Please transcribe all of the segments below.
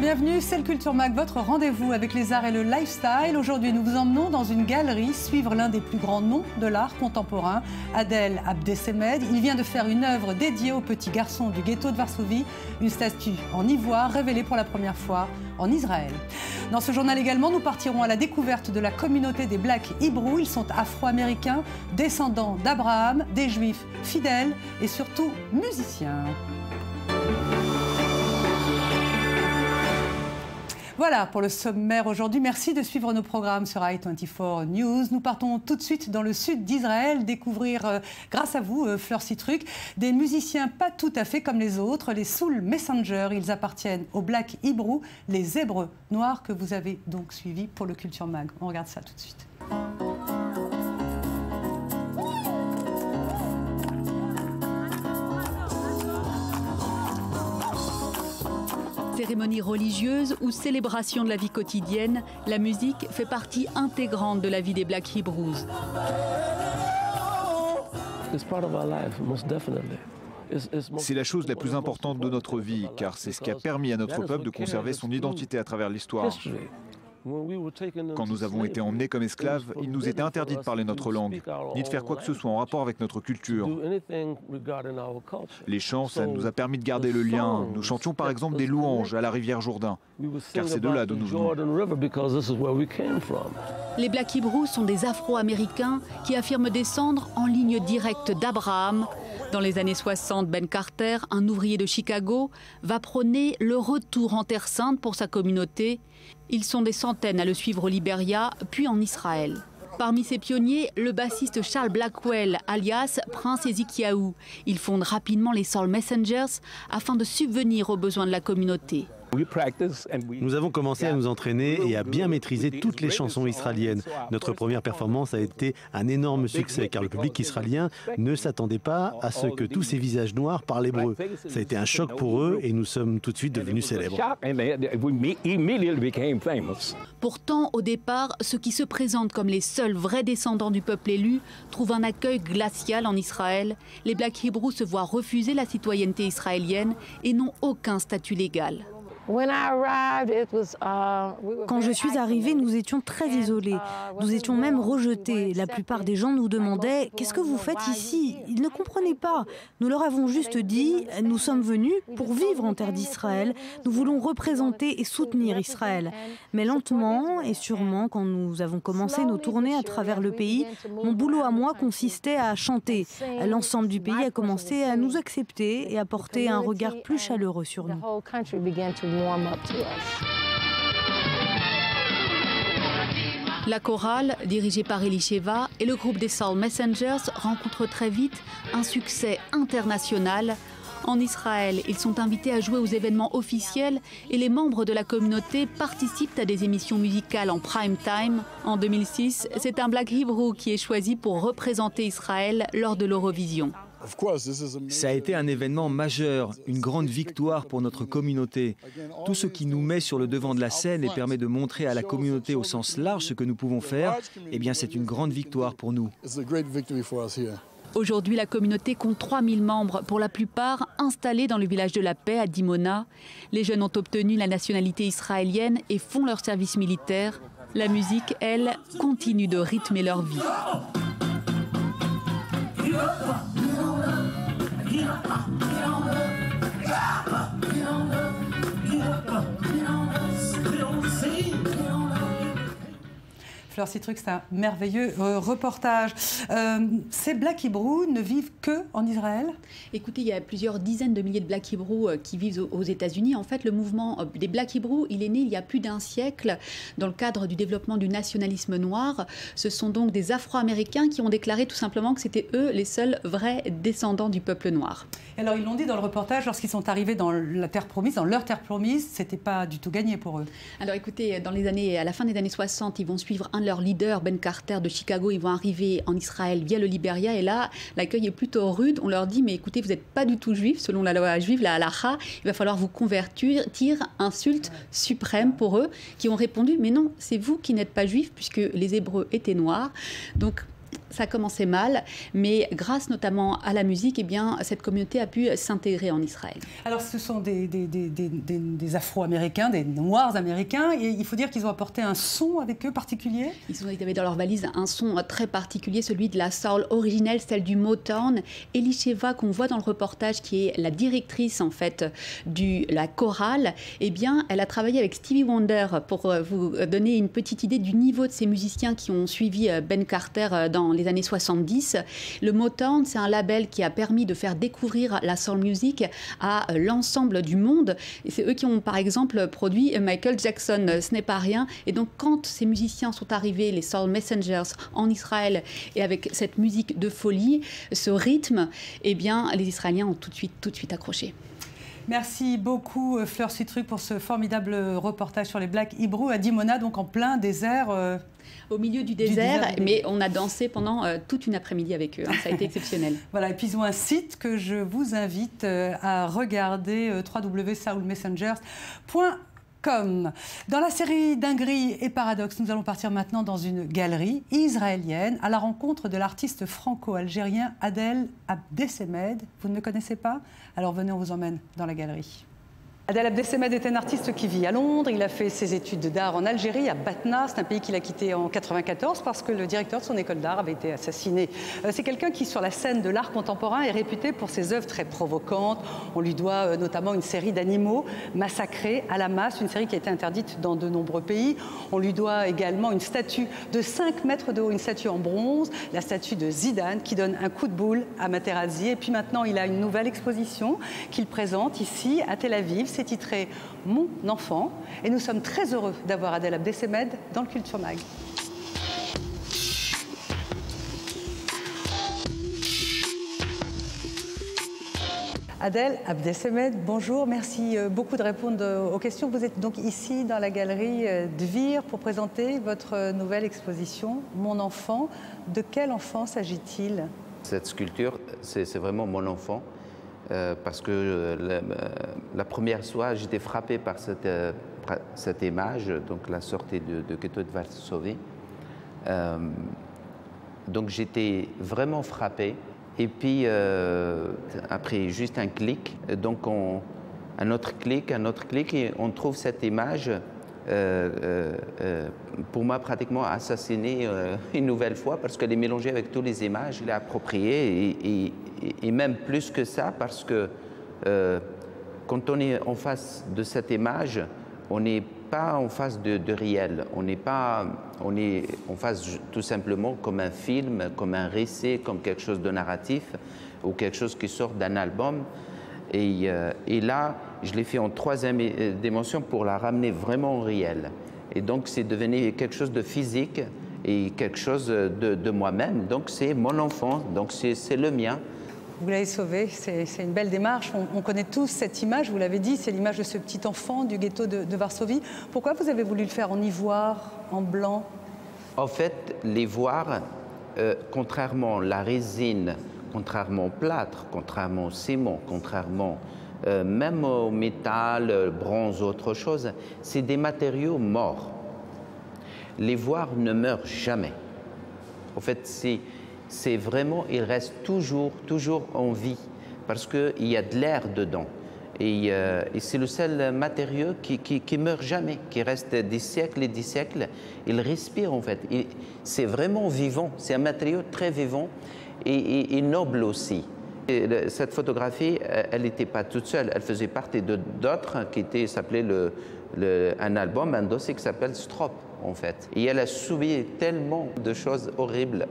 bienvenue, c'est le Culture Mag, votre rendez-vous avec les arts et le lifestyle. Aujourd'hui, nous vous emmenons dans une galerie suivre l'un des plus grands noms de l'art contemporain, Adel Abdesemed. Il vient de faire une œuvre dédiée aux petits garçons du ghetto de Varsovie, une statue en ivoire révélée pour la première fois en Israël. Dans ce journal également, nous partirons à la découverte de la communauté des Black Hebrew. Ils sont afro-américains, descendants d'Abraham, des juifs fidèles et surtout musiciens. Voilà pour le sommaire aujourd'hui. Merci de suivre nos programmes sur i24 News. Nous partons tout de suite dans le sud d'Israël, découvrir, grâce à vous, Fleur Citruc, des musiciens pas tout à fait comme les autres, les Soul Messengers. Ils appartiennent aux Black Hebrew, les Hébreux noirs que vous avez donc suivis pour le Culture Mag. On regarde ça tout de suite. Cérémonie religieuse ou célébration de la vie quotidienne, la musique fait partie intégrante de la vie des Black Hebrews. C'est la chose la plus importante de notre vie, car c'est ce qui a permis à notre peuple de conserver son identité à travers l'histoire. Quand nous avons été emmenés comme esclaves, il nous était interdit de parler notre langue, ni de faire quoi que ce soit en rapport avec notre culture. Les chants, ça nous a permis de garder le lien. Nous chantions par exemple des louanges à la rivière Jourdain, car c'est de là d'où nous venons. Les Black Hebrews sont des Afro-Américains qui affirment descendre en ligne directe d'Abraham. Dans les années 60, Ben Carter, un ouvrier de Chicago, va prôner le retour en Terre Sainte pour sa communauté. Ils sont des centaines à le suivre au Liberia, puis en Israël. Parmi ces pionniers, le bassiste Charles Blackwell, alias Prince Ezekiahu. Il fonde rapidement les Soul Messengers afin de subvenir aux besoins de la communauté. Nous avons commencé à nous entraîner et à bien maîtriser toutes les chansons israéliennes. Notre première performance a été un énorme succès car le public israélien ne s'attendait pas à ce que tous ces visages noirs parlent hébreu. Ça a été un choc pour eux et nous sommes tout de suite devenus célèbres. Pourtant, au départ, ceux qui se présentent comme les seuls vrais descendants du peuple élu trouvent un accueil glacial en Israël. Les Black Hebrews se voient refuser la citoyenneté israélienne et n'ont aucun statut légal. Quand je suis arrivée, nous étions très isolés. Nous étions même rejetés. La plupart des gens nous demandaient « Qu'est-ce que vous faites ici ?» Ils ne comprenaient pas. Nous leur avons juste dit « Nous sommes venus pour vivre en terre d'Israël. Nous voulons représenter et soutenir Israël. » Mais lentement et sûrement, quand nous avons commencé nos tournées à travers le pays, mon boulot à moi consistait à chanter. L'ensemble du pays a commencé à nous accepter et à porter un regard plus chaleureux sur nous. La chorale, dirigée par Elisheva, et le groupe des Soul Messengers rencontrent très vite un succès international. En Israël, ils sont invités à jouer aux événements officiels et les membres de la communauté participent à des émissions musicales en prime time. En 2006, c'est un Black Hebrew qui est choisi pour représenter Israël lors de l'Eurovision. Ça a été un événement majeur, une grande victoire pour notre communauté. Tout ce qui nous met sur le devant de la scène et permet de montrer à la communauté au sens large ce que nous pouvons faire, eh bien c'est une grande victoire pour nous. Aujourd'hui, la communauté compte 3000 membres, pour la plupart installés dans le village de la Paix à Dimona. Les jeunes ont obtenu la nationalité israélienne et font leur service militaire. La musique, elle, continue de rythmer leur vie. Fleur Citruc, c'est un merveilleux reportage. Ces Black Hebrew ne vivent que en Israël? Écoutez, il y a plusieurs dizaines de milliers de Black Hebrew qui vivent aux États-Unis. En fait, le mouvement des Black Hebrew, il est né il y a plus d'un siècle dans le cadre du développement du nationalisme noir. Ce sont donc des Afro-Américains qui ont déclaré tout simplement que c'était eux les seuls vrais descendants du peuple noir. Alors, ils l'ont dit dans le reportage, lorsqu'ils sont arrivés dans la terre promise, dans leur terre promise, c'était pas du tout gagné pour eux. Alors, écoutez, à la fin des années 60, ils vont suivre un de leurs leaders, Ben Carter de Chicago. Ils vont arriver en Israël via le Liberia et là, l'accueil est plutôt rude. On leur dit, mais écoutez, vous n'êtes pas du tout juif, selon la loi juive, la halakha, il va falloir vous convertir, insulte suprême pour eux, qui ont répondu, mais non, c'est vous qui n'êtes pas juif, puisque les Hébreux étaient noirs. Donc, Ça a commencé mal, mais grâce notamment à la musique, eh bien, cette communauté a pu s'intégrer en Israël. Alors ce sont des Afro-Américains, des Noirs américains, et il faut dire qu'ils ont apporté un son avec eux particulier. Ils avaient dans leur valise un son très particulier, celui de la soul originelle, celle du Motown. Elisheva, qu'on voit dans le reportage, qui est la directrice en fait de la chorale, eh bien, elle a travaillé avec Stevie Wonder pour vous donner une petite idée du niveau de ces musiciens qui ont suivi Ben Carter dans les années 70. Le Motown, c'est un label qui a permis de faire découvrir la soul music à l'ensemble du monde. Et c'est eux qui ont, par exemple, produit Michael Jackson. Ce n'est pas rien. Et donc, quand ces musiciens sont arrivés, les Soul Messengers, en Israël, et avec cette musique de folie, ce rythme, eh bien, les Israéliens ont tout de suite accroché. Merci beaucoup Fleur Citruc pour ce formidable reportage sur les Black Hebrew à Dimona, donc en plein désert. Au milieu du désert, mais on a dansé pendant toute une après-midi avec eux. Hein, ça a été exceptionnel. Voilà, et puis ils ont un site que je vous invite à regarder, www.soulmessengers.com. Dans la série Dinguerie et Paradoxe, nous allons partir maintenant dans une galerie israélienne à la rencontre de l'artiste franco-algérien Adel Abdessemed. Vous ne le connaissez pas? Alors venez, on vous emmène dans la galerie. Adel Abdessemed est un artiste qui vit à Londres. Il a fait ses études d'art en Algérie, à Batna. C'est un pays qu'il a quitté en 1994 parce que le directeur de son école d'art avait été assassiné. C'est quelqu'un qui, sur la scène de l'art contemporain, est réputé pour ses œuvres très provocantes. On lui doit notamment une série d'animaux massacrés à la masse, une série qui a été interdite dans de nombreux pays. On lui doit également une statue de 5 mètres de haut, une statue en bronze, la statue de Zidane qui donne un coup de boule à Materazzi. Et puis maintenant, il a une nouvelle exposition qu'il présente ici à Tel Aviv. C'est titré « Mon enfant » et nous sommes très heureux d'avoir Adel Abdessemed dans le Culture Mag. Adel Abdessemed, bonjour, merci beaucoup de répondre aux questions. Vous êtes donc ici dans la galerie Dvir pour présenter votre nouvelle exposition « Mon enfant ». De quel enfant s'agit-il? Cette sculpture, c'est vraiment mon enfant. Parce que la première fois, j'étais frappé par cette image, donc la sortie de ghetto de Varsovie. Donc j'étais vraiment frappé. Et puis après juste un clic, donc un autre clic, et on trouve cette image. Pour moi, pratiquement assassinée une nouvelle fois parce qu'elle est mélangée avec toutes les images, elle est appropriée et même plus que ça parce que quand on est en face de cette image, on n'est pas en face de réel, on est en face tout simplement comme un film, comme un récit, comme quelque chose de narratif ou quelque chose qui sort d'un album. Et là, je l'ai fait en 3e dimension pour la ramener vraiment au réel. Et donc, c'est devenu quelque chose de physique et quelque chose de moi-même. Donc, c'est mon enfant, donc c'est le mien. Vous l'avez sauvé, c'est une belle démarche. On connaît tous cette image, vous l'avez dit, c'est l'image de ce petit enfant du ghetto de Varsovie. Pourquoi vous avez voulu le faire en ivoire, en blanc? En fait, l'ivoire, contrairement à la résine, contrairement au plâtre, contrairement au ciment, contrairement même au métal, bronze, autre chose, c'est des matériaux morts. L'ivoire ne meurt jamais. En fait, c'est vraiment, il reste toujours en vie parce qu'il y a de l'air dedans. Et c'est le seul matériau qui meurt jamais, qui reste des siècles et des siècles. Il respire en fait. C'est vraiment vivant. C'est un matériau très vivant et noble aussi. Et cette photographie, elle n'était pas toute seule. Elle faisait partie d'autres qui s'appelaient un album, un dossier qui s'appelle Strop, en fait. Et elle a subi tellement de choses horribles,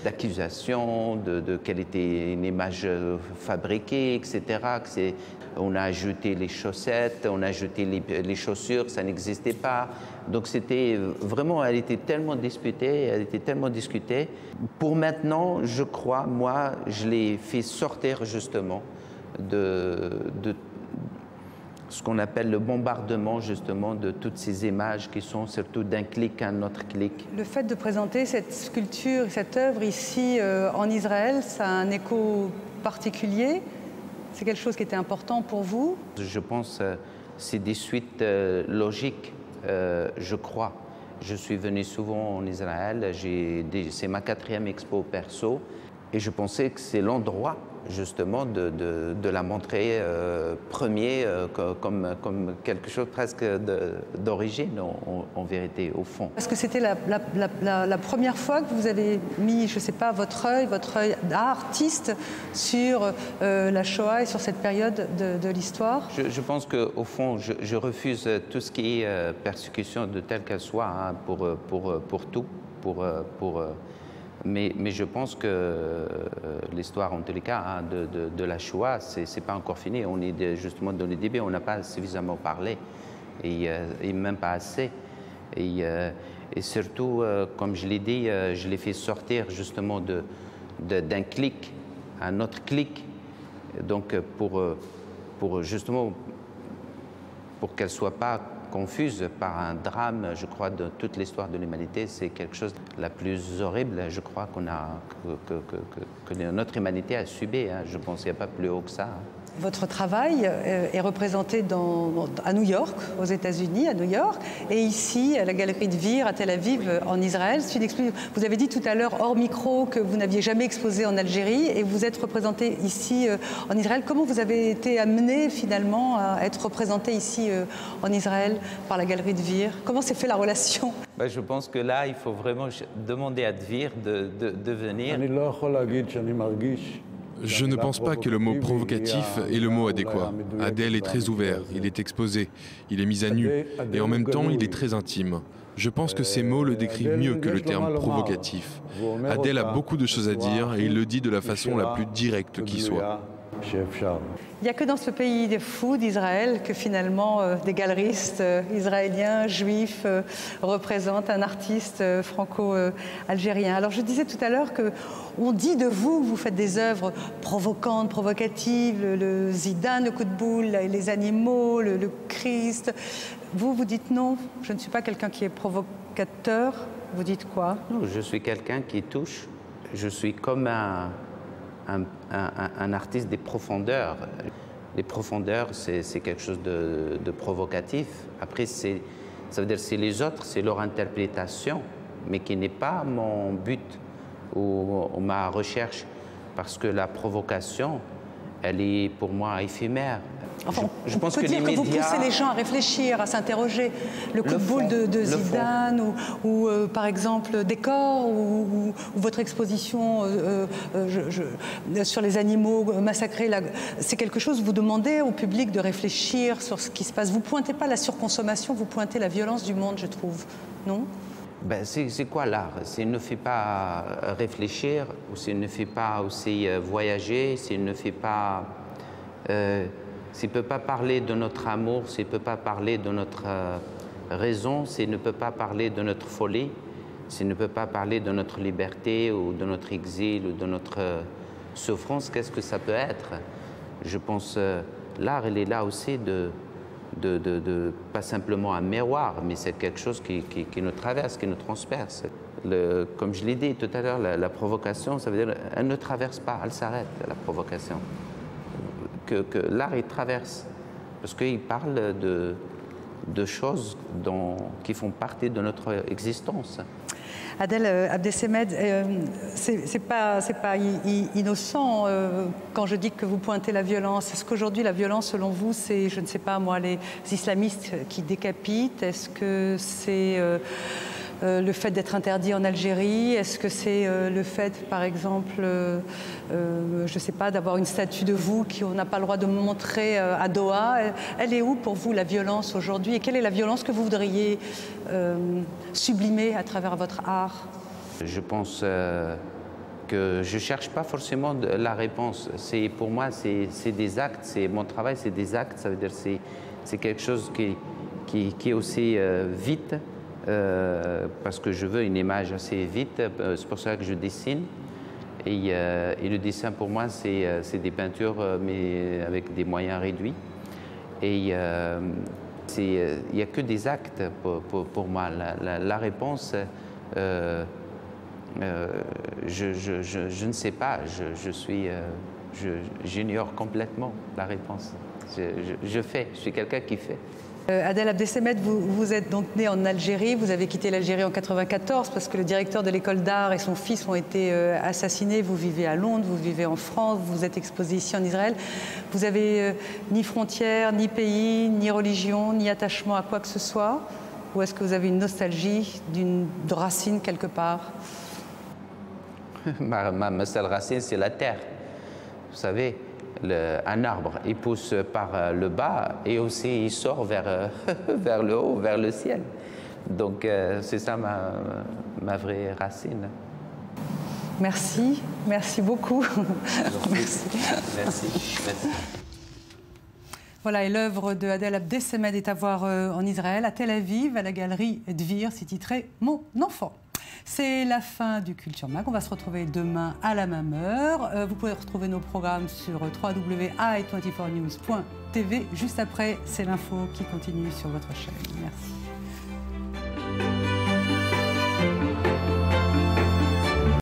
d'accusations, qu'elle était une image fabriquée, etc. On a ajouté les chaussettes, on a ajouté les chaussures, ça n'existait pas. Donc c'était vraiment, elle était tellement discutée, Pour maintenant, je crois, moi, je l'ai fait sortir justement de ce qu'on appelle le bombardement justement de toutes ces images qui sont surtout d'un clic à un autre clic. Le fait de présenter cette sculpture, cette œuvre ici en Israël, ça a un écho particulier? C'est quelque chose qui était important pour vous? Je pense que c'est des suites logiques, je crois. Je suis venu souvent en Israël, c'est ma 4e expo perso, et je pensais que c'est l'endroit justement de la montrer premier comme quelque chose presque d'origine en vérité, au fond. Est-ce que c'était la première fois que vous avez mis, je ne sais pas, votre œil d'artiste sur la Shoah et sur cette période de l'histoire? Je pense qu'au fond, je refuse tout ce qui est persécution de telle qu'elle soit, hein, pour tout, mais je pense que l'histoire, en tous les cas, hein, de la Shoah, c'est pas encore fini. On est justement dans le début, on n'a pas suffisamment parlé, et même pas assez. Et surtout, comme je l'ai dit, je l'ai fait sortir justement d'un clic à un autre clic, donc pour justement pour qu'elle soit pas confuse par un drame, je crois, de toute l'histoire de l'humanité. C'est quelque chose de la plus horrible, je crois, que notre humanité a subi. Hein. Je pense qu'il n'y a pas plus haut que ça. Votre travail est représenté à New York, aux États-Unis, à New York, et ici, à la Galerie de Vire, à Tel Aviv, en Israël. Vous avez dit tout à l'heure, hors micro, que vous n'aviez jamais exposé en Algérie, et vous êtes représenté ici, en Israël. Comment vous avez été amené, finalement, à être représenté ici, en Israël, par la Galerie de Vire? Comment s'est fait la relation? Je pense que là, il faut vraiment demander à Dvir de venir. Je ne pense pas que le mot provocatif est le mot adéquat. Adel est très ouvert, il est exposé, il est mis à nu, et en même temps il est très intime. Je pense que ces mots le décrivent mieux que le terme provocatif. Adel a beaucoup de choses à dire et il le dit de la façon la plus directe qui soit. Il n'y a que dans ce pays des fous d'Israël que finalement des galeristes israéliens, juifs, représentent un artiste franco-algérien. Alors je disais tout à l'heure qu'on dit de vous que vous faites des œuvres provocantes, provocatives, le Zidane, le coup de boule, les animaux, le Christ. Vous dites non, je ne suis pas quelqu'un qui est provocateur. Vous dites quoi? Non, je suis quelqu'un qui touche. Je suis comme un artiste des profondeurs. Les profondeurs, c'est quelque chose de provocatif. Après, ça veut dire que c'est les autres, c'est leur interprétation, mais qui n'est pas mon but ou ma recherche, parce que la provocation, elle est pour moi éphémère. Enfin, je pense que dire que vous poussez les gens à réfléchir, à s'interroger. Le coup de boule de Zidane ou par exemple Décor ou votre exposition sur les animaux massacrés, c'est quelque chose, vous demandez au public de réfléchir sur ce qui se passe. Vous ne pointez pas la surconsommation, vous pointez la violence du monde, je trouve, non? C'est quoi l'art? S'il ne fait pas réfléchir, ou s'il ne fait pas aussi voyager, s'il ne fait pas... s'il ne peut pas parler de notre amour, s'il ne peut pas parler de notre raison, s'il ne peut pas parler de notre folie, s'il ne peut pas parler de notre liberté ou de notre exil ou de notre souffrance, qu'est-ce que ça peut être? Je pense l'art, il est là aussi pas simplement un miroir, mais c'est quelque chose qui nous traverse, qui nous transperce. Comme je l'ai dit tout à l'heure, la provocation, ça veut dire elle ne traverse pas, elle s'arrête, la provocation. Que l'art, il traverse, parce qu'il parle de choses qui font partie de notre existence. Adel Abdessemed, c'est pas innocent quand je dis que vous pointez la violence. Est-ce qu'aujourd'hui la violence, selon vous, c'est, je ne sais pas moi, les islamistes qui décapitent? Est-ce que c'est le fait d'être interdit en Algérie? Est-ce que c'est le fait, par exemple, je ne sais pas, d'avoir une statue de vous qu'on n'a pas le droit de montrer à Doha? Elle est où pour vous, la violence aujourd'hui? Et quelle est la violence que vous voudriez sublimer à travers votre art? Je pense que je ne cherche pas forcément la réponse. Pour moi, c'est des actes. Mon travail, c'est des actes. Ça veut dire que c'est quelque chose qui est aussi vite. Parce que je veux une image assez vite, c'est pour ça que je dessine. Et le dessin, pour moi, c'est des peintures, mais avec des moyens réduits. Et il n'y a que des actes pour moi. La réponse, je ne sais pas. J'ignore complètement la réponse. Je suis quelqu'un qui fait. Adel Abdessemed, vous êtes donc né en Algérie, vous avez quitté l'Algérie en 1994 parce que le directeur de l'école d'art et son fils ont été assassinés. Vous vivez à Londres, vous vivez en France, vous êtes exposé ici en Israël. Vous n'avez ni frontières, ni pays, ni religion, ni attachement à quoi que ce soit? Ou est-ce que vous avez une nostalgie de racine quelque part? Ma seule racine, c'est la terre. Vous savez, un arbre, il pousse par le bas et aussi il sort vers, vers le haut, vers le ciel. Donc c'est ça ma vraie racine. Merci, merci beaucoup. Merci. Merci. Merci. Voilà, et l'œuvre de Adel Abdessemed est à voir en Israël, à Tel Aviv, à la galerie Dvir, c'est titré « Mon enfant ». C'est la fin du Culture Mag. On va se retrouver demain à la même heure. Vous pouvez retrouver nos programmes sur www.i24news.tv. Juste après, c'est l'info qui continue sur votre chaîne. Merci.